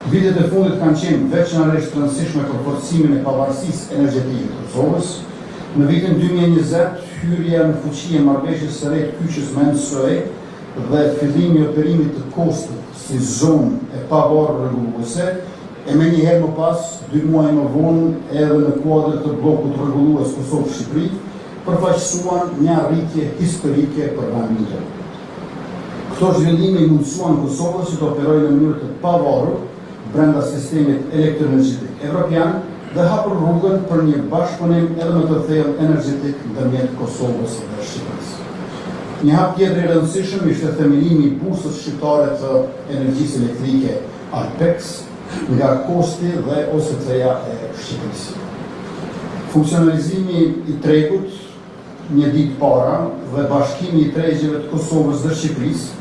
Vitet e fundit kanë qenë veçanërisht të rëndësishme për forcimin e pavarësisë energjetike të Kosovës. Në vitin 2020, hyrja në fuqi e marrëveshjes së re të kyçës me ENTSO-e dhe fillimi i operimit të Kostit si zonë e pavarur rregulluese, e menjëherë më pas, 2 muaj më vonë, edhe në kuadër të bllokut rregullues Kosovë-Shqipëri, përfaqësuan një arritje historike për vendin tonë. Këto zhvillime i mundësuan Kosovës që të operojë në mënyrë të pavarur brenda sistemit elektroenergjetik evropian dhe hapur rrugën për një bashkëpunim edhe më të thellë energjetik ndërmjet Kosovës dhe Shqipërisë. Një hap tjetër i rëndësishëm ishte themelimi i bursës shqiptare të energjisë elektrike Alpex nga Kosti dhe OSCE-ja e Shqipërisë. Funksionalizimi i tregut një ditë para dhe bashkimi i tregjeve të Kosovës dhe Shqipërisë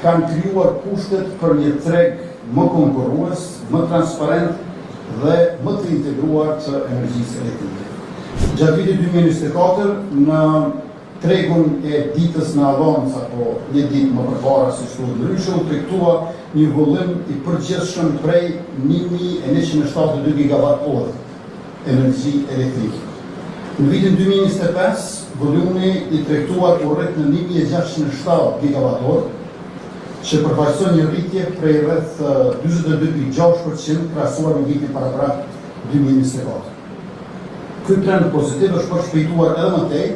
kanë krijuar kushtet për një treg më konkurrues, më transparent dhe më të integruar të energjisë elektrike. Gjatë vitit 2024, në tregun e ditës në avancë, apo një ditë më përpara si shtuhet ndryshe, u tregtua një volum i përgjithshëm prej 1172 gigawatt-orë energji elektrike. Në vitin 2025, volumi i tregtuar u rrit në 1607 gigawatt-orë, që përfaqëson një rritje prej rreth 42.6% krahasuar me vitin paraprak 2024. Ky trend pozitiv është përshpejtuar edhe më tej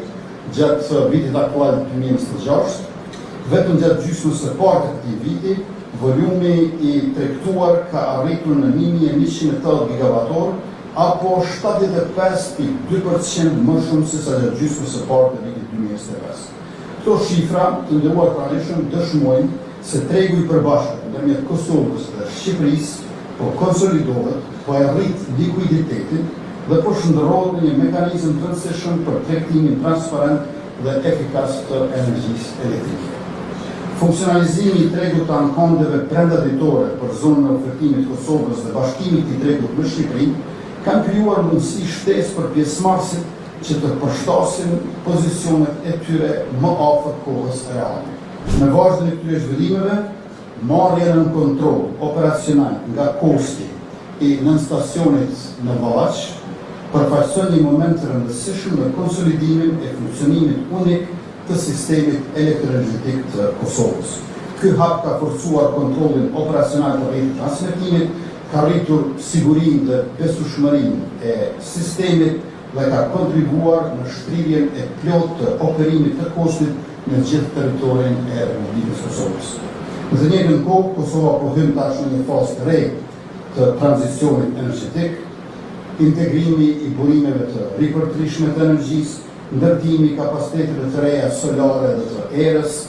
gjatë vitit aktual 2026, vetëm gjatë gjysmës së parë të këtij viti, volumi i tregtuar ka arritur në 1180 gigawatt-orë, apo 75.2% më shumë se sa gjatë gjysmës së parë të vitit 2025. Këto shifra të nderuar pranishëm dëshmojnë se tregu i përbashkët ndërmjet Kosovës dhe Shqipërisë po konsolidohet, po e rrit likuiditetin dhe po shndërrohet në një mekanizëm të rëndësishëm për tregtimin transparent dhe efikas të energjisë elektrike. Funksionalizimi i tregut të ankondeve brenda ditore për zonën e ofertimit të Kosovës dhe bashkimit të tregut me Shqipërinë kanë krijuar mundësi shtesë për pjesëmarrësit që të përshtasin pozicionet e tyre më afër kohës reale. Me vazhdimin e këtyre zhvillimeve, marrja në kontroll operacional nga Kosti i nën stacionit në Vallaç përfaqëson një moment të rëndësishëm në konsolidimin e funksionimit unik të sistemit elektroenergjetik të Kosovës. Ky hap ka forcuar kontrollin operacional të rrjetit transmetimit, ka rritur sigurinë dhe besueshmërinë e sistemit dhe ka kontribuar në shtrirjen e plotë të operimit të Kostit në gjithë territorin e Republikës Kosovës. Në të njëjtën kohë, Kosova po hyn tash në një fazë të re të tranzicionit energjetik, integrimi i burimeve të ripërtrishme të energjisë, ndërtimi i kapaciteteve të reja solare dhe të erës,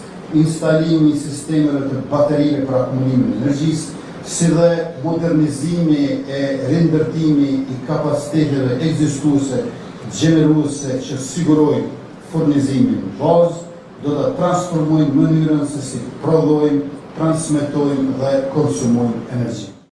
instalimi i sistemeve të baterive për akumulimin e energjisë, si dhe modernizimi e rindërtimi i kapaciteteve ekzistuese gjeneruese që sigurojnë furnizimin në bazë, do të transformojnë mënyrën se si prodhojnë, transmetojnë dhe konsumojnë energji.